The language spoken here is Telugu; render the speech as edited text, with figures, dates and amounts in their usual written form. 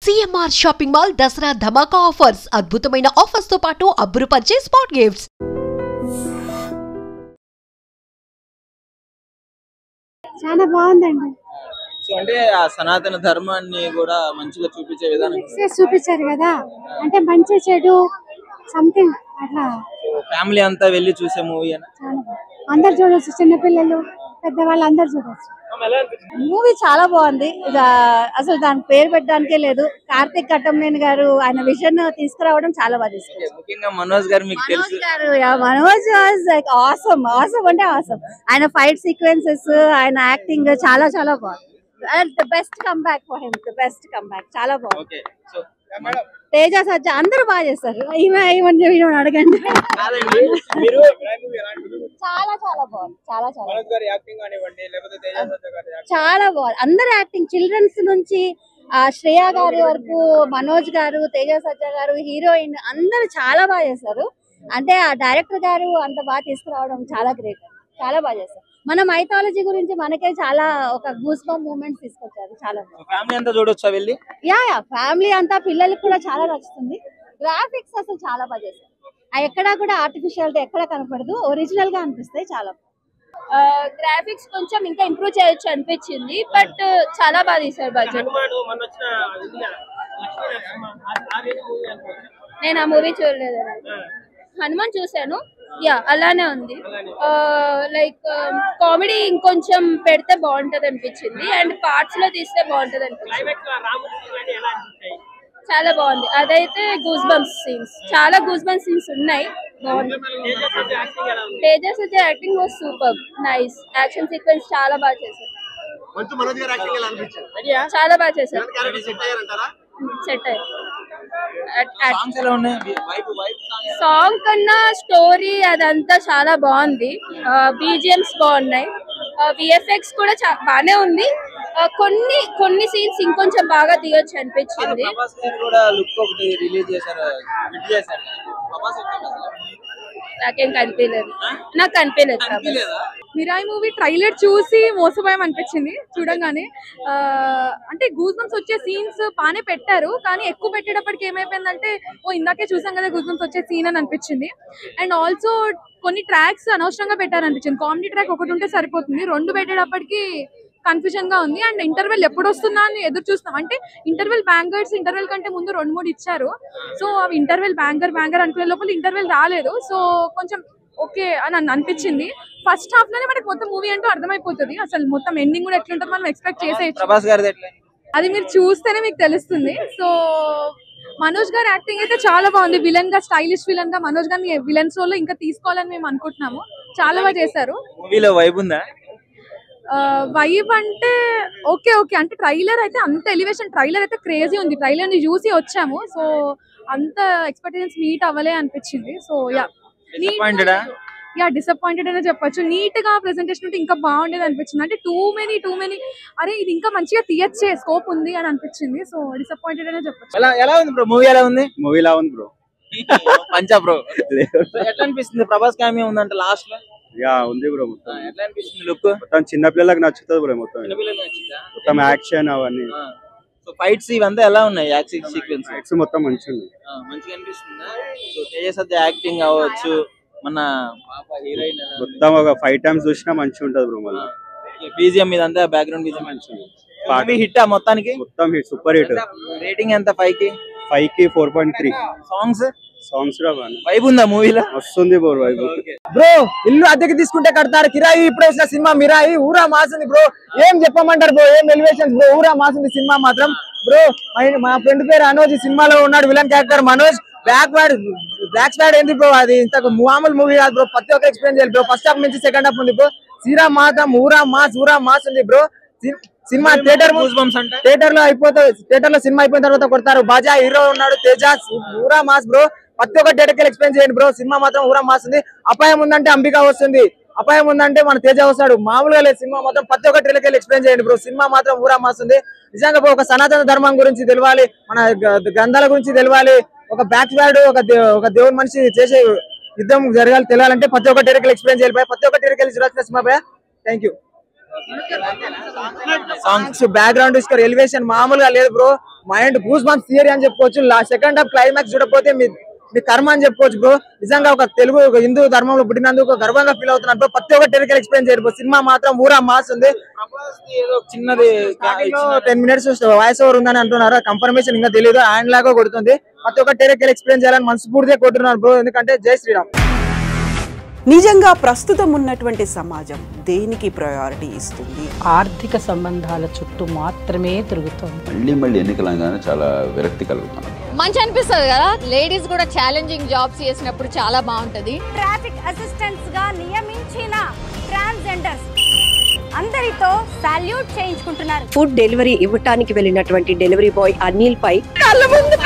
CMR షాపింగ్ మాల్ దసరా ధమాకా ఆఫర్స్ అద్భుతమైన ఆఫర్స్ తో పాటు అబ్బురుపరిచే స్పాట్ గిఫ్ట్స్. చాలా బాగుందండి. సో అంటే ఆ సనాతన ధర్మాన్ని కూడా మంచిగా చూపించే విధానం చూపించారు కదా, అంటే మంచి చెడు సంథింగ్ అట్లా. ఫ్యామిలీ అంతా వెళ్ళి చూసే మూవీ అందరు చూడొచ్చు, చిన్నపిల్లలు పెద్దవాళ్ళు అందరు చూడొచ్చు. మూవీ చాలా బాగుంది. అసలు దాని పేరు పెట్టడానికే లేదు. కార్తిక్ కట్టంనేని గారు ఆయన విజన్ తీసుకురావడం చాలా బాగా తీసుకొచ్చారు. ముఖ్యంగా మనోజ్ గారు మీకు తెలుసు. మనోజ్ లైక్ ఆసమ్ అంటే ఆసమ్. ఆయన ఫైట్ సీక్వెన్సెస్, ఆయన యాక్టింగ్ చాలా చాలా బాగుంది. The best comeback for him, the best comeback. చాలా బాగుంది. తేజ సజ్జ అందరూ బాగా చేస్తారు. ఈమె అడగండి. చాలా చాలా బాగుంది. చాలా చాలా బాగుంది. అందరు యాక్టింగ్, చిల్డ్రన్స్ నుంచి శ్రేయ గారి వరకు, మనోజ్ గారు, తేజ సజ్జ గారు, హీరోయిన్ అందరూ చాలా బాగా చేశారు. అంటే ఆ డైరెక్టర్ గారు అంత బాగా తీసుకురావడం చాలా గ్రేట్. చాలా బాగా చేశారు. మన మైథాలజీ గురించి మనకే చాలా ఒక గూస్ బంప్ మూమెంట్స్ తీసుకొచ్చారు. చాలా ఫ్యామిలీ అంతా చూడొచ్చా వెళ్ళి? యా ఫ్యామిలీ అంతా, పిల్లలకి కూడా చాలా నచ్చుతుంది. గ్రాఫిక్స్ అసలు చాలా బాగా చేశారు. ఎక్కడా కూడా ఆర్టిఫిషియాలిటీ ఎక్కడ కనపడదు, ఒరిజినల్ గా అనిపిస్తాయి. చాలా గ్రాఫిక్స్ కొంచెం ఇంకా ఇంప్రూవ్ చేయొచ్చు అనిపించింది, బట్ చాలా బాగా తీశారు. బడ్జెట్ నేను ఆ మూవీ చూడలేదు. హనుమాన్ చూసాను, యా అలానే ఉంది. లైక్ కామెడీ ఇంకొంచెం పెడితే బాగుంటది అనిపించింది, అండ్ పార్ట్స్ లో తీస్తే బాగుంటది అనిపించింది. చాలా బాగుంది. అదైతే గూస్ బంప్స్ సీన్స్, చాలా గూస్ బంప్ సీన్స్ ఉన్నాయి. తేజస్ వచ్చే acting was super, nice. Action sequence చాలా బాగా చేశారు. చాలా బాగా చేశారు. సెట్ అయ్యారు. సాంగ్ కన్నా స్టోరీ అదంతా చాలా బాగుంది. బీజిఎంస్ బాగున్నాయి. విఎఫ్ఎక్స్ కూడా బానే ఉంది. కొన్ని సీన్స్ ఇంకొంచెం బాగా తీయొచ్చు అనిపించింది. నాకేం కనిపించలేదు. నాకు కనిపించలేదు. మిరాయి మూవీ ట్రైలర్ చూసి మోసపోయాం అనిపించింది చూడంగానే. అంటే గూస్ బంప్స్ వచ్చే సీన్స్ బాగానే పెట్టారు, కానీ ఎక్కువ పెట్టేటప్పటికి ఏమైపోయిందంటే ఇందాకే చూసాం కదా గూస్ బంప్స్ వచ్చే సీన్ అని అనిపించింది. అండ్ ఆల్సో కొన్ని ట్రాక్స్ అనవసరంగా పెట్టారనిపించింది. కామెడీ ట్రాక్ ఒకటి ఉంటే సరిపోతుంది, రెండు పెట్టేటప్పటికి కన్ఫ్యూజన్ గా ఉంది. అండ్ ఇంటర్వెల్ ఎప్పుడు వస్తుందా అని ఎదురు చూస్తున్నాం. అంటే ఇంటర్వెల్ బ్యాంగర్స్ ఇంటర్వెల్ కంటే ముందు 2-3 ఇచ్చారు. సో అవి ఇంటర్వెల్ బ్యాంగర్ అనుకునే లోపల ఇంటర్వెల్ రాలేదు. సో కొంచెం ఓకే అని అనిపించింది. ఫస్ట్ హాఫ్ లోనే మనకి మొత్తం మూవీ అంటూ అర్థమైపోతుంది. అసలు మొత్తం ఎండింగ్ కూడా ఎట్లుంటుంది మనం ఎక్స్పెక్ట్ చేసేయచ్చు. అది మీరు చూస్తేనే మీకు తెలుస్తుంది. సో మనోజ్ గారి యాక్టింగ్ అయితే చాలా బాగుంది. విలన్ గా, స్టైలిష్ విలన్ గా మనోజ్ గారిని విలన్స్ రోల్ లో ఇంకా తీసుకోవాలని మేము అనుకుంటున్నాము. చాలా బాగా చేశారు. వైబ్ అంటే ఓకే అంటే ట్రైలర్ అయితే అంత ఎలివేషన్, ట్రైలర్ అయితే క్రేజీ ఉంది. ట్రైలర్ ని చూసి వచ్చాము, సో అంత ఎక్స్పెక్టేషన్స్ మీట్ అవ్వలే అనిపించింది. సో డిసప్పాయింటెడ్ అనే చెప్పొచ్చు. నీట్ గా ప్రెజెంటేషన్ ఉంటే ఇంకా బాగుండేది అనిపించింది. అంటే టూ మెనీ అరే ఇది ఇంకా మంచిగా తీయచ్చే, స్కోప్ ఉంది అని అనిపించింది. సో డిసప్పాయింటెడ్ అనే చెప్పొచ్చు. పంచా బ్రో ఎట్లా అనిపిస్తుంది? ప్రభాస్ కామె ఉందంట లాస్ట్ లో. యా ఉంది బ్రో. మొత్తం ఎట్లా అనిపిస్తుంది? లుక్ మొత్తం చిన్న పిల్లలకు నచ్చుతుంది బ్రో. మొత్తం యాక్షన్ అవన్నీ. సో ఫైట్స్ ఇవంతా ఎలా ఉన్నాయి? యాక్షన్ సీక్వెన్స్ ఫైట్స్ మొత్తం మంచిగా అనిపిస్తుందా? సో తేజస్ అదే యాక్టింగ్ అవ్వచ్చు, మన పాప హీరోయిన్ మొత్తం ఒక 5 times చూసినా మంచిగా ఉంటది బ్రో. మళ్ళీ బీజిఎం ఇదంతా బ్యాక్గ్రౌండ్ బీజిఎం మంచిగా హిట్. మొత్తానికి మొత్తం హిట్, సూపర్ హిట్. రేటింగ్ ఎంత? 5 కి 4.3. సాంగ్స్ వైబ్ ఉందా మూవీలో? వస్తుంది బ్రో వైబ్. బ్రో ఇల్లు అద్దెకి తీసుకుంటే కడతారు, కిరాయి ఇప్పుడు వచ్చిన సినిమా మిరాయి ఊరా మాసింది బ్రో. ఏం చెప్పమంటారు బ్రో, ఏం ఎలివేషన్స్ బ్రో. ఊరా మాసింది సినిమా మాత్రం బ్రో. మా ఫ్రెండ్ పేరు అనోజ్, సినిమాలో ఉన్నాడు విలన్ క్యారెక్టర్ మనోజ్. బ్లాక్ స్వాడ్ ఏంది బ్రో, అది ఇంతకు మామూలు మూవీ కాదు బ్రో. ప్రతి ఒక్క ఎక్స్ప్లెయిన్ చేయాలి బ్రో. ఫస్ట్ హాఫ్ నుంచి సెకండ్ హాఫ్ ఉంది బ్రో. సీరా మాత్రం ఊరా మాస్ ఉంది బ్రో. సినిమా థియేటర్ లో అయిపోతుంది. థియేటర్ లో సినిమా అయిపోయిన తర్వాత కొడతారు. బాజా హీరో ఉన్నాడు, తేజాస్ ఊరా మాస్ బ్రో. ప్రతి ఒక్క థియేటర్ ఎక్స్ప్లెయిన్ చేయండి బ్రో. సినిమా మాత్రం ఊరా మాస్ ఉంది. అపాయం ఉందంటే అంబిక వస్తుంది, అపాయం ఉందంటే మన తేజ వస్తాడు. మామూలుగా లేదు సినిమా మాత్రం. ప్రతి ఒక్క థియేటర్ ఎక్స్ప్లెయిన్ చేయండి బ్రో. సినిమా మాత్రం ఊరా మాస్ ఉంది. నిజంగా ఒక సనాతన ధర్మం గురించి తెలవాలి, మన గ్రంథాల గురించి తెలవాలి. ఒక బ్యాక్ స్వాడ్, ఒక దేవుని మనిషి చేసే యుద్ధం జరగాలి తెలియాలంటే ప్రతి ఒక్క థియేటర్ ఎక్స్ప్లెయిన్ చేయాలి. ప్రతి ఒక్క థియేటర్ చూడాల్సిన cinema. Thank you. Songs background score elevation మామూలుగా లేదు bro. Mind goose bumps theory అని చెప్పుకోవచ్చు. సెకండ్ హాఫ్ క్లైమాక్స్ చూడకపోతే మీ కర్మ అని చెప్పుకోవచ్చు బ్రో. నిజంగా ఒక తెలుగు హిందూ ధర్మంలో పుట్టినందుకు గర్వంగా ఫీల్ అవుతున్నాను బ్రో. ప్రతి ఒక్క టెరికల్ ఎక్స్ప్లెయిన్ చేయరు. సినిమా మాత్రం ఊరా మాస్ ఉంది. చిన్నది 10 minutes వాయిస్ ఓవర్ ఉందని అంటున్నారు. కన్ఫర్మేషన్ ఇంకా తెలియదు. హ్యాండ్ లాగా కొడుతుంది. ప్రతి ఒక్క టెరికల్ ఎక్స్ప్లెయిన్ చేయాలని మనస్ఫూర్తిగా కొట్టున్నారు బ్రో. ఎందుకంటే జై శ్రీరామ్. నిజంగా ప్రస్తుతం ఉన్నటువంటి సమాజం దేనికి ప్రయారిటీ ఇస్తుంది? ఆర్థిక సంబంధాల చుట్టూ మాత్రమే తిరుగుతుంది. మళ్ళీ ఎన్నికలంగానే చాలా విరక్తి కలుగుతాను. మంచి అనిపిస్తుంది కదా, లేడీస్ కూడా ఛాలెంజింగ్ జాబ్స్ చేసినప్పుడు చాలా బాగుంటది. ట్రాఫిక్ అసిస్టెంట్స్ గా నియమించిన ట్రాన్స్జెండర్స్ అందరితో సాల్యూట్ చేయించుకుంటున్నారు. ఫుడ్ డెలివరీ ఇవ్వటానికి వెళ్ళినటువంటి డెలివరీ బాయ్ అనిల్ పై కళ్ళ ముందు